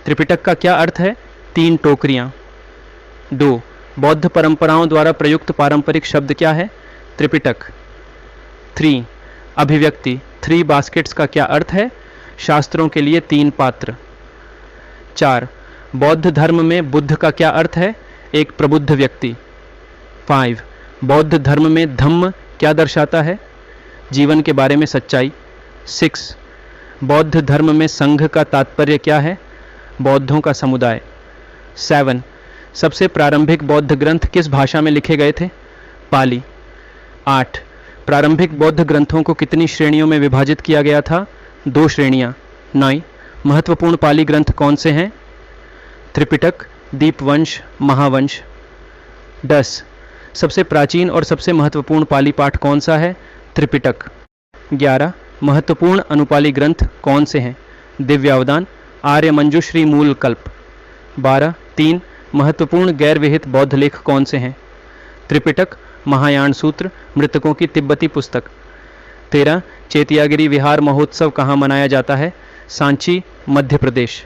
त्रिपिटक का क्या अर्थ है? 3 टोकरियां। 2 बौद्ध परंपराओं द्वारा प्रयुक्त पारंपरिक शब्द क्या है? त्रिपिटक। 3 अभिव्यक्ति 3 बास्केट्स का क्या अर्थ है? शास्त्रों के लिए 3 पात्र। 4 बौद्ध धर्म में बुद्ध का क्या अर्थ है? एक प्रबुद्ध व्यक्ति। 5 बौद्ध धर्म में धम्म क्या दर्शाता है? जीवन के बारे में सच्चाई। 6 बौद्ध धर्म में संघ का तात्पर्य क्या है? बौद्धों का समुदाय। 7 सबसे प्रारंभिक बौद्ध ग्रंथ किस भाषा में लिखे गए थे? पाली। 8 प्रारंभिक बौद्ध ग्रंथों को कितनी श्रेणियों में विभाजित किया गया था? 2 श्रेणियां। 9 महत्वपूर्ण पाली ग्रंथ कौन से हैं? त्रिपिटक, दीपवंश, महावंश। 10 सबसे प्राचीन और सबसे महत्वपूर्ण पाली पाठ कौन सा है? त्रिपिटक। 11 महत्वपूर्ण अनुपाली ग्रंथ कौन से हैं? दिव्यावदान, आर्य मंजुश्री, मूल कल्प। 12 3 महत्वपूर्ण गैर विहित बौद्ध लेख कौन से हैं? त्रिपिटक, महायान सूत्र, मृतकों की तिब्बती पुस्तक। 13 चेतियागिरी विहार महोत्सव कहाँ मनाया जाता है? सांची, मध्य प्रदेश।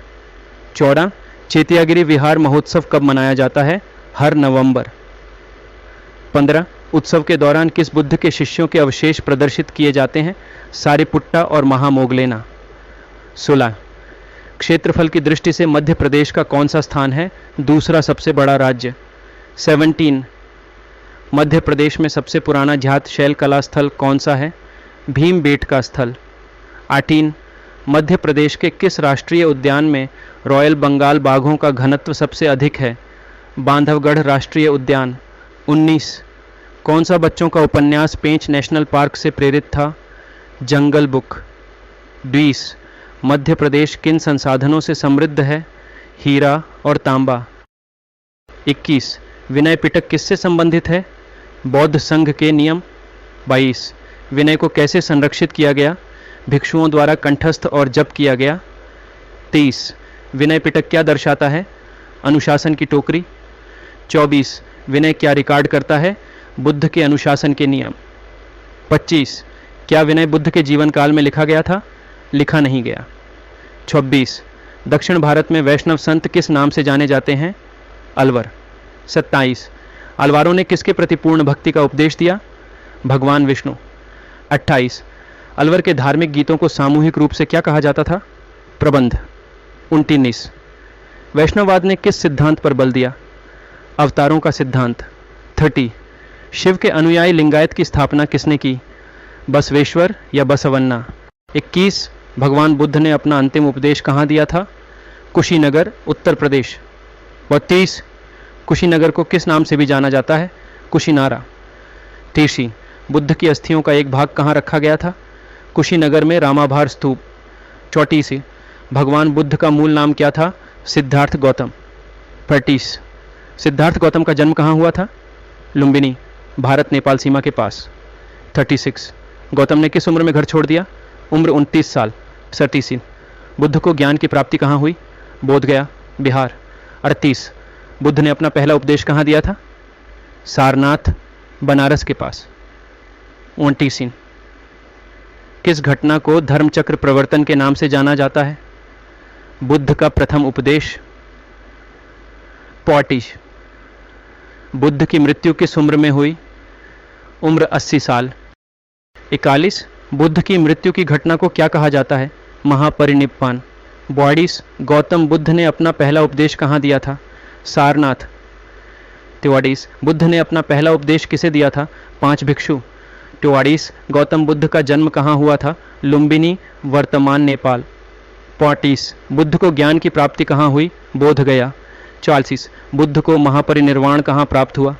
14 चेतियागिरी विहार महोत्सव कब मनाया जाता है? हर नवंबर। 15 उत्सव के दौरान किस बुद्ध के शिष्यों के अवशेष प्रदर्शित किए जाते हैं? सारिपुट्टा और महामोगलेना। 16 क्षेत्रफल की दृष्टि से मध्य प्रदेश का कौन सा स्थान है? दूसरा सबसे बड़ा राज्य। 17 मध्य प्रदेश में सबसे पुराना ज्ञात शैल कला स्थल कौन सा है? भीमबेटका स्थल। 18 मध्य प्रदेश के किस राष्ट्रीय उद्यान में रॉयल बंगाल बाघों का घनत्व सबसे अधिक है? बांधवगढ़ राष्ट्रीय उद्यान। 19 कौन सा बच्चों का उपन्यास पेंच नेशनल पार्क से प्रेरित था? जंगल बुक। 20 मध्य प्रदेश किन संसाधनों से समृद्ध है? हीरा और तांबा। 21 विनय पिटक किससे संबंधित है? बौद्ध संघ के नियम। 22 विनय को कैसे संरक्षित किया गया? भिक्षुओं द्वारा कंठस्थ और जप किया गया। 23 विनय पिटक क्या दर्शाता है? अनुशासन की टोकरी। 24 विनय क्या रिकॉर्ड करता है? बुद्ध के अनुशासन के नियम। 25 क्या विनय बुद्ध के जीवन काल में लिखा गया था? लिखा नहीं गया। 26 दक्षिण भारत में वैष्णव संत किस नाम से जाने जाते हैं? अलवर। 27 अलवारों ने किसके प्रति पूर्ण भक्ति का उपदेश दिया? भगवान विष्णु। 28 अलवर के धार्मिक गीतों को सामूहिक रूप से क्या कहा जाता था? प्रबंध। 29 वैष्णववाद ने किस सिद्धांत पर बल दिया? अवतारों का सिद्धांत। 30 शिव के अनुयायी लिंगायत की स्थापना किसने की? बसवेश्वर या बसवन्ना। 21 भगवान बुद्ध ने अपना अंतिम उपदेश कहाँ दिया था? कुशीनगर, उत्तर प्रदेश। 32 कुशीनगर को किस नाम से भी जाना जाता है? कुशीनारा। 30 बुद्ध की अस्थियों का एक भाग कहाँ रखा गया था? कुशीनगर में रामाभार स्तूप। 34 भगवान बुद्ध का मूल नाम क्या था? सिद्धार्थ गौतम। 35 सिद्धार्थ गौतम का जन्म कहाँ हुआ था? लुम्बिनी, भारत नेपाल सीमा के पास। 36 गौतम ने किस उम्र में घर छोड़ दिया? उम्र 29 साल। 37 बुद्ध को ज्ञान की प्राप्ति कहाँ हुई? बोधगया, बिहार। 38 बुद्ध ने अपना पहला उपदेश कहाँ दिया था? सारनाथ, बनारस के पास। 29 किस घटना को धर्मचक्र प्रवर्तन के नाम से जाना जाता है? बुद्ध का प्रथम उपदेश। 40 बुद्ध की मृत्यु किस उम्र में हुई? उम्र 80 साल। 41 बुद्ध की मृत्यु की घटना को क्या कहा जाता है? महापरिनिप्पान। 42 गौतम बुद्ध ने अपना पहला उपदेश कहाँ दिया था? सारनाथ। 43 बुद्ध ने अपना पहला उपदेश किसे दिया था? 5 भिक्षु। 44 गौतम बुद्ध का जन्म कहाँ हुआ था? लुम्बिनी, वर्तमान नेपाल। 45 बुद्ध को ज्ञान की प्राप्ति कहाँ हुई? बोधगया। 44 बुद्ध को महापरिनिर्वाण कहाँ प्राप्त हुआ?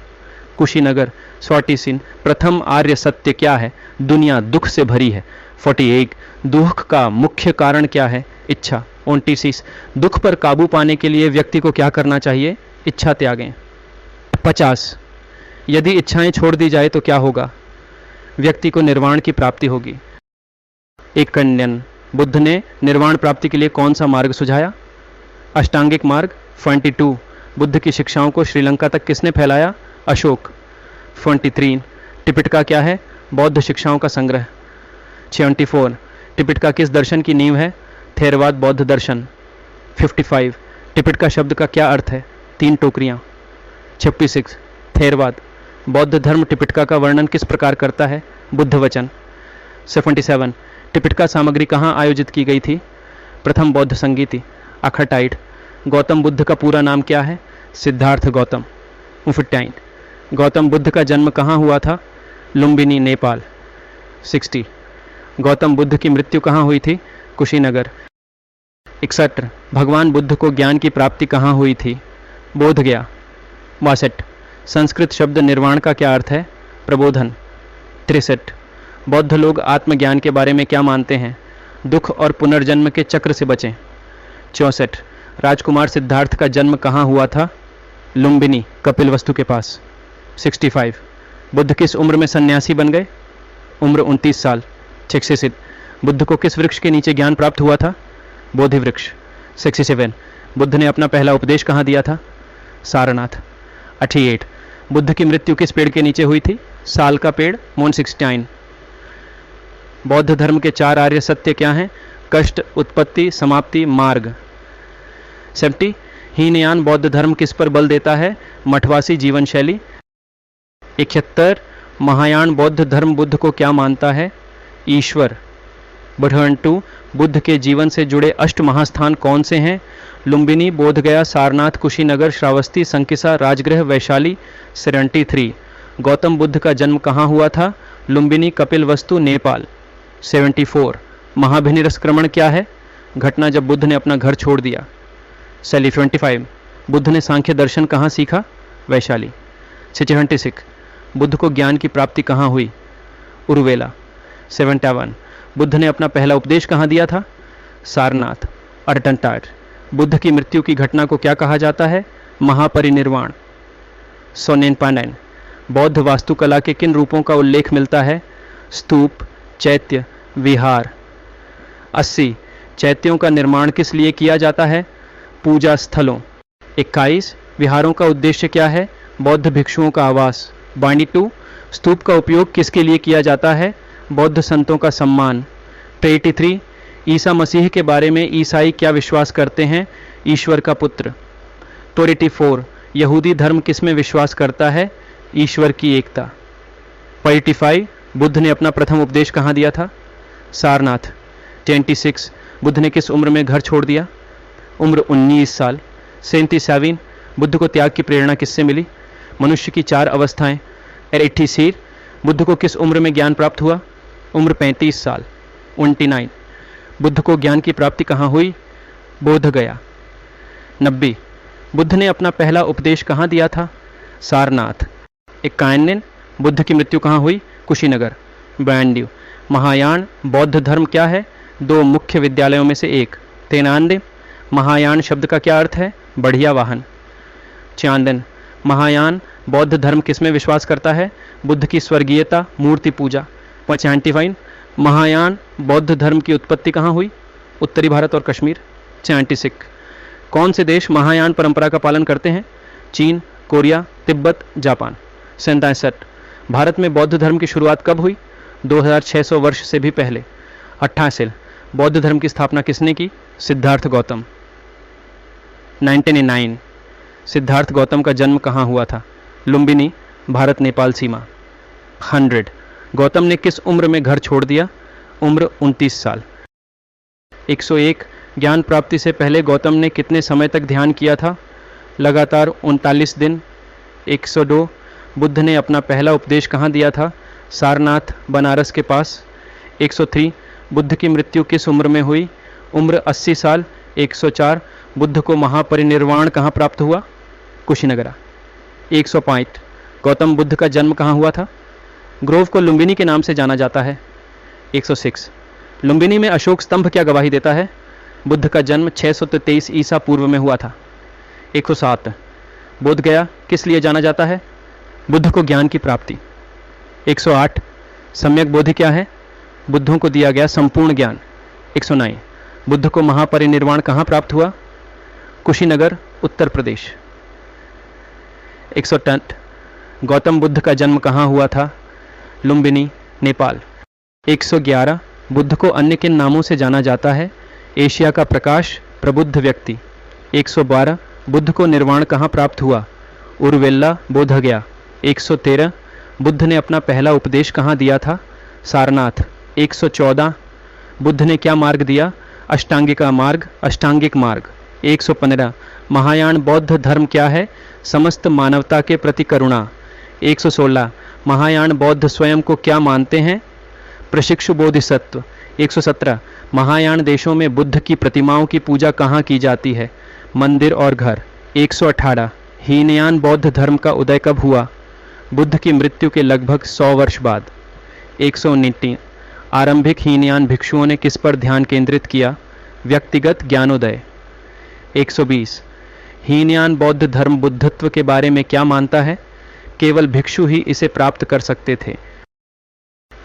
कुशीनगर। 46 प्रथम आर्य सत्य क्या है? दुनिया दुख से भरी है। 48 दुख का मुख्य कारण क्या है? इच्छा। 29 दुख पर काबू पाने के लिए व्यक्ति को क्या करना चाहिए? इच्छा त्यागें। 50 यदि इच्छाएं छोड़ दी जाए तो क्या होगा? व्यक्ति को निर्वाण की प्राप्ति होगी। एक खंडन बुद्ध ने निर्वाण प्राप्ति के लिए कौन सा मार्ग सुझाया? अष्टांगिक मार्ग। 22 बुद्ध की शिक्षाओं को श्रीलंका तक किसने फैलाया? अशोक। 23 टिपिटका क्या है? बौद्ध शिक्षाओं का संग्रह। 74 टिपिटका किस दर्शन की नींव है? थेरवाद बौद्ध दर्शन। 55 त्रिपिटका शब्द का क्या अर्थ है? 3 टोकरियाँ। 56 थेरवाद। बौद्ध धर्म त्रिपिटका का वर्णन किस प्रकार करता है? बुद्ध वचन। 77 त्रिपिटका सामग्री कहाँ आयोजित की गई थी? प्रथम बौद्ध संगीति, अखटाइट। गौतम बुद्ध का पूरा नाम क्या है? सिद्धार्थ गौतम। 59 गौतम बुद्ध का जन्म कहाँ हुआ था? लुम्बिनी, नेपाल। 60 गौतम बुद्ध की मृत्यु कहाँ हुई थी? कुशीनगर। 61 भगवान बुद्ध को ज्ञान की प्राप्ति कहाँ हुई थी? बोध गया। 62 संस्कृत शब्द निर्वाण का क्या अर्थ है? प्रबोधन। 63 बौद्ध लोग आत्मज्ञान के बारे में क्या मानते हैं? दुख और पुनर्जन्म के चक्र से बचें। 64 राजकुमार सिद्धार्थ का जन्म कहाँ हुआ था? लुम्बिनी, कपिलवस्तु के पास। 65 बुद्ध किस उम्र में सन्यासी बन गए? उम्र 29 साल। 66 बुद्ध को किस वृक्ष के नीचे ज्ञान प्राप्त हुआ था? बोधि वृक्ष। 67 बुद्ध ने अपना पहला उपदेश कहाँ दिया था? सारनाथ। 88 बुद्ध की मृत्यु किस पेड़ के नीचे हुई थी? साल का पेड़, मून 69। बौद्ध धर्म के 4 आर्य सत्य क्या हैं? कष्ट, उत्पत्ति, समाप्ति, मार्ग। 70 हीनयान बौद्ध धर्म किस पर बल देता है? मठवासी जीवन शैली। 71 महायान बौद्ध धर्म बुद्ध को क्या मानता है? ईश्वर। 2 बुद्ध के जीवन से जुड़े अष्ट महास्थान कौन से हैं? लुम्बिनी, बोधगया, सारनाथ, कुशीनगर, श्रावस्ती, संकिसा, राजगृह, वैशाली। 73 गौतम बुद्ध का जन्म कहाँ हुआ था? लुम्बिनी, कपिलवस्तु, नेपाल। 74 महाभिनिष्क्रमण क्या है? घटना जब बुद्ध ने अपना घर छोड़ दिया। 75 बुद्ध ने सांख्य दर्शन कहाँ सीखा? वैशाली। 76 बुद्ध को ज्ञान की प्राप्ति कहाँ हुई? उरुवेला। 71 बुद्ध ने अपना पहला उपदेश कहाँ दिया था? सारनाथ, अटंटार। बुद्ध की मृत्यु की घटना को क्या कहा जाता है? महापरिनिर्वाण। 109 बौद्ध वास्तुकला के किन रूपों का उल्लेख मिलता है? स्तूप, चैत्य, विहार। 80 चैत्यों का निर्माण किस लिए किया जाता है? पूजा स्थलों। 21 विहारों का उद्देश्य क्या है? बौद्ध भिक्षुओं का आवास। 22 स्तूप का उपयोग किसके लिए किया जाता है? बौद्ध संतों का सम्मान। 83 ईसा मसीह के बारे में ईसाई क्या विश्वास करते हैं? ईश्वर का पुत्र। 84 यहूदी धर्म किस में विश्वास करता है? ईश्वर की एकता। 85 बुद्ध ने अपना प्रथम उपदेश कहाँ दिया था? सारनाथ। 26 बुद्ध ने किस उम्र में घर छोड़ दिया? उम्र 19 साल। 77 बुद्ध को त्याग की प्रेरणा किससे मिली? मनुष्य की 4 अवस्थाएं। 86 बुद्ध को किस उम्र में ज्ञान प्राप्त हुआ? उम्र 35 साल। 29 बुद्ध को ज्ञान की प्राप्ति कहाँ हुई? बोध गया। 90 बुद्ध ने अपना पहला उपदेश कहाँ दिया था? सारनाथ। 91 बुद्ध की मृत्यु कहाँ हुई? कुशीनगर। 92 महायान बौद्ध धर्म क्या है? 2 मुख्य विद्यालयों में से एक। 93 महायान शब्द का क्या अर्थ है? बढ़िया वाहन। 94 महायान बौद्ध धर्म किसमें विश्वास करता है? बुद्ध की स्वर्गीयता, मूर्ति पूजा। 95 महायान बौद्ध धर्म की उत्पत्ति कहाँ हुई? उत्तरी भारत और कश्मीर। 96 कौन से देश महायान परंपरा का पालन करते हैं? चीन, कोरिया, तिब्बत, जापान। 67 भारत में बौद्ध धर्म की शुरुआत कब हुई? 2600 वर्ष से भी पहले। 88 बौद्ध धर्म की स्थापना किसने की? सिद्धार्थ गौतम। 99 सिद्धार्थ गौतम का जन्म कहाँ हुआ था? लुम्बिनी, भारत नेपाल सीमा। 100 गौतम ने किस उम्र में घर छोड़ दिया? उम्र 29 साल। 101 ज्ञान प्राप्ति से पहले गौतम ने कितने समय तक ध्यान किया था? लगातार 39 दिन। 102 बुद्ध ने अपना पहला उपदेश कहाँ दिया था? सारनाथ, बनारस के पास। 103 बुद्ध की मृत्यु किस उम्र में हुई? उम्र 80 साल। 104 बुद्ध को महापरिनिर्वाण कहाँ प्राप्त हुआ? कुशीनगरा। 105 गौतम बुद्ध का जन्म कहाँ हुआ था? ग्रोव को लुम्बिनी के नाम से जाना जाता है। 106 लुम्बिनी में अशोक स्तंभ क्या गवाही देता है? बुद्ध का जन्म 623 ईसा पूर्व में हुआ था। 107 बोध गया किस लिए जाना जाता है? बुद्ध को ज्ञान की प्राप्ति। 108 सम्यक बोधि क्या है? बुद्धों को दिया गया संपूर्ण ज्ञान। 109 बुद्ध को महापरिनिर्वाण कहाँ प्राप्त हुआ? कुशीनगर, उत्तर प्रदेश। 110 गौतम बुद्ध का जन्म कहाँ हुआ था? लुम्बिनी, नेपाल। 111 बुद्ध को अन्य किन नामों से जाना जाता है? एशिया का प्रकाश, प्रबुद्ध व्यक्ति। 112 बुद्ध को निर्वाण कहाँ प्राप्त हुआ? उर्वेला, बोध गया। 113 बुद्ध ने अपना पहला उपदेश कहाँ दिया था? सारनाथ। 114 बुद्ध ने क्या मार्ग दिया? अष्टांगिका मार्ग, अष्टांगिक मार्ग। 115 महायान बौद्ध धर्म क्या है? समस्त मानवता के प्रति करुणा। 116 महायान बौद्ध स्वयं को क्या मानते हैं? प्रशिक्षु बोधिसत्व। 117 महायान देशों में बुद्ध की प्रतिमाओं की पूजा कहाँ की जाती है? मंदिर और घर। 118 हीनयान बौद्ध धर्म का उदय कब हुआ? बुद्ध की मृत्यु के लगभग 100 वर्ष बाद। 119 आरंभिक हीनयान भिक्षुओं ने किस पर ध्यान केंद्रित किया? व्यक्तिगत ज्ञानोदय। 120 हीनयान बौद्ध धर्म बुद्धत्व के बारे में क्या मानता है? केवल भिक्षु ही इसे प्राप्त कर सकते थे।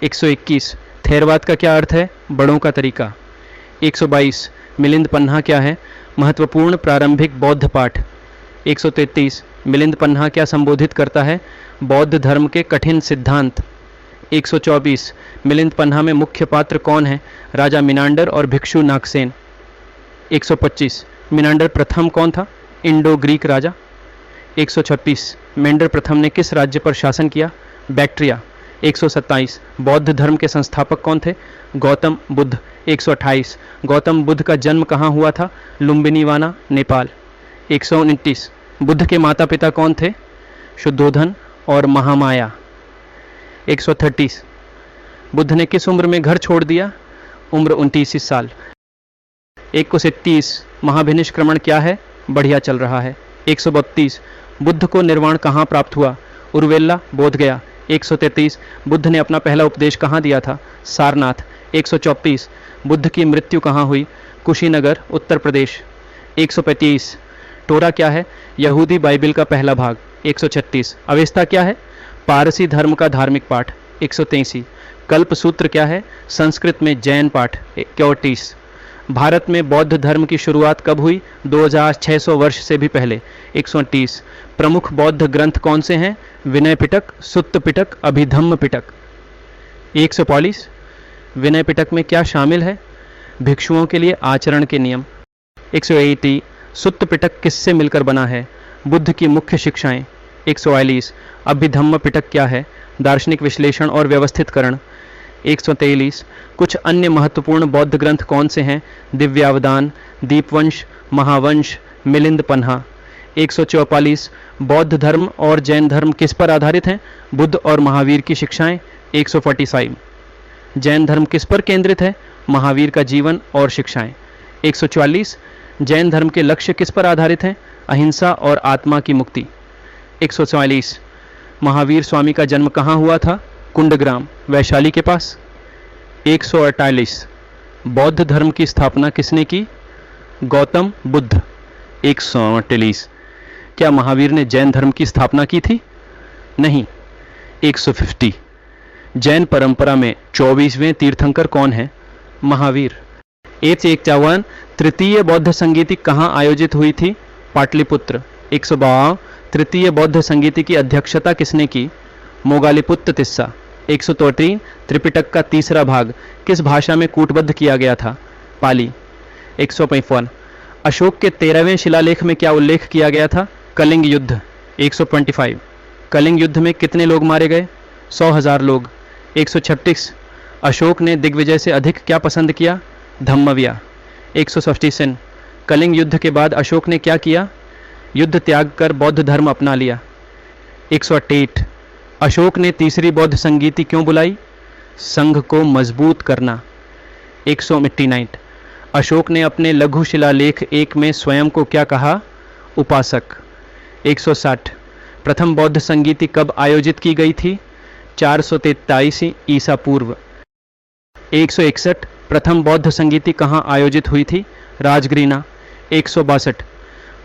121 थेरवाद का क्या अर्थ है? बड़ों का तरीका। 122 मिलिंद पन्हा क्या है? महत्वपूर्ण प्रारंभिक बौद्ध पाठ। 133 मिलिंद पन्हा क्या संबोधित करता है? बौद्ध धर्म के कठिन सिद्धांत। 124 मिलिंद पन्हा में मुख्य पात्र कौन है? राजा मिनांडर और भिक्षु नागसेन। 125 मिनांडर प्रथम कौन था? इंडो ग्रीक राजा। 126 मेंडर प्रथम ने किस राज्य पर शासन किया? बैक्ट्रिया। 127 बौद्ध धर्म के संस्थापक कौन थे? गौतम बुद्ध। 128 गौतम बुद्ध का जन्म कहाँ हुआ था? लुम्बिनीवाना, नेपाल। 129 बुद्ध के माता पिता कौन थे? शुद्धोधन और महामाया। 130 बुद्ध ने किस उम्र में घर छोड़ दिया? उम्र 29 साल। 131 महाभिनिष्क्रमण क्या है? बढ़िया चल रहा है। 132 बुद्ध को निर्वाण कहाँ प्राप्त हुआ? उर्वेला, बोध गया। 133 बुद्ध ने अपना पहला उपदेश कहाँ दिया था? सारनाथ। 134 बुद्ध की मृत्यु कहाँ हुई? कुशीनगर, उत्तर प्रदेश। 135 टोरा क्या है? यहूदी बाइबिल का पहला भाग। 136 अवेस्ता क्या है? पारसी धर्म का धार्मिक पाठ। 133 कल्प सूत्र क्या है? संस्कृत में जैन पाठ। 31 भारत में बौद्ध धर्म की शुरुआत कब हुई? 2600 वर्ष से भी पहले। 138 प्रमुख बौद्ध ग्रंथ कौन से हैं? विनय पिटक, सुत्त पिटक, अभिधम्म पिटक। 140 विनय पिटक में क्या शामिल है? भिक्षुओं के लिए आचरण के नियम। 180 सुत्त पिटक किससे मिलकर बना है? बुद्ध की मुख्य शिक्षाएं। 142 अभिधम्म पिटक क्या है? दार्शनिक विश्लेषण और व्यवस्थितकरण। 143 कुछ अन्य महत्वपूर्ण बौद्ध ग्रंथ कौन से हैं? दिव्यावदान, दीपवंश, महावंश, मिलिंद पन्हा। 144 बौद्ध धर्म और जैन धर्म किस पर आधारित हैं? बुद्ध और महावीर की शिक्षाएं। 145 जैन धर्म किस पर केंद्रित है? महावीर का जीवन और शिक्षाएं। 144 जैन धर्म के लक्ष्य किस पर आधारित हैं? अहिंसा और आत्मा की मुक्ति। 144 महावीर स्वामी का जन्म कहाँ हुआ था? कुंडग्राम, वैशाली के पास। 148 बौद्ध धर्म की स्थापना किसने की? गौतम बुद्ध। 148 क्या महावीर ने जैन धर्म की स्थापना की थी? नहीं। 150 जैन परंपरा में 24वें तीर्थंकर कौन है? महावीर। 151 तृतीय बौद्ध संगीति कहाँ आयोजित हुई थी? पाटलिपुत्र। 152 तृतीय बौद्ध संगीति की अध्यक्षता किसने की? मोगालिपुत्र तिस्सा। 133 त्रिपिटक का तीसरा भाग किस भाषा में कूटबद्ध किया गया था? पाली। 155 अशोक के 13वें शिलालेख में क्या उल्लेख किया गया था? कलिंग युद्ध। 125 कलिंग युद्ध में कितने लोग मारे गए? 100,000 लोग। 136 अशोक ने दिग्विजय से अधिक क्या पसंद किया? धम्मव्या। 167 कलिंग युद्ध के बाद अशोक ने क्या किया? युद्ध त्याग कर बौद्ध धर्म अपना लिया। 168 अशोक ने तीसरी बौद्ध संगीति क्यों बुलाई? संघ को मजबूत करना। 189 अशोक ने अपने लघु शिलालेख 1 में स्वयं को क्या कहा? उपासक। 160 प्रथम बौद्ध संगीति कब आयोजित की गई थी? 443 ईसा पूर्व। 161 प्रथम बौद्ध संगीति कहाँ आयोजित हुई थी? राजगृहिणी। 162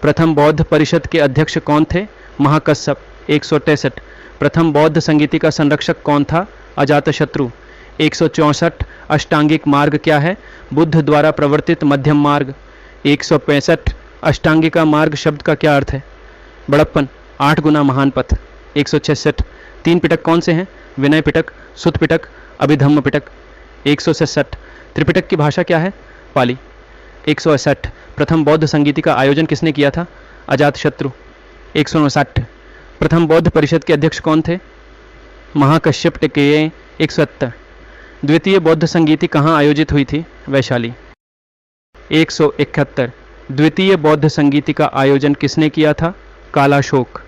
प्रथम बौद्ध परिषद के अध्यक्ष कौन थे? महाकश्यप। 163 प्रथम बौद्ध संगीति का संरक्षक कौन था? अजातशत्रु। 164 अष्टांगिक मार्ग क्या है? बुद्ध द्वारा प्रवर्तित मध्यम मार्ग। 165 अष्टांगिका मार्ग शब्द का क्या अर्थ है? बड़प्पन, 8 गुना महान पथ। 166 तीन पिटक कौन से हैं? विनय पिटक, सुत्त पिटक, अभिधम्म पिटक। 167 त्रिपिटक की भाषा क्या है? पाली। 168 प्रथम बौद्ध संगीति का आयोजन किसने किया था? अजातशत्रु। 159 प्रथम बौद्ध परिषद के अध्यक्ष कौन थे? महाकश्यप टिकेय। 170 द्वितीय बौद्ध संगीति कहाँ आयोजित हुई थी? वैशाली। 171 द्वितीय बौद्ध संगीति का आयोजन किसने किया था? कालाशोक।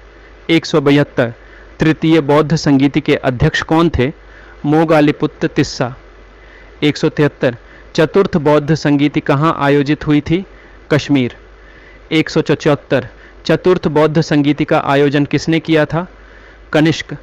172 तृतीय बौद्ध संगीति के अध्यक्ष कौन थे? मोगालिपुत्त तिस्सा। 173 चतुर्थ बौद्ध संगीति कहाँ आयोजित हुई थी? कश्मीर। 174 चतुर्थ बौद्ध संगीति का आयोजन किसने किया था? कनिष्क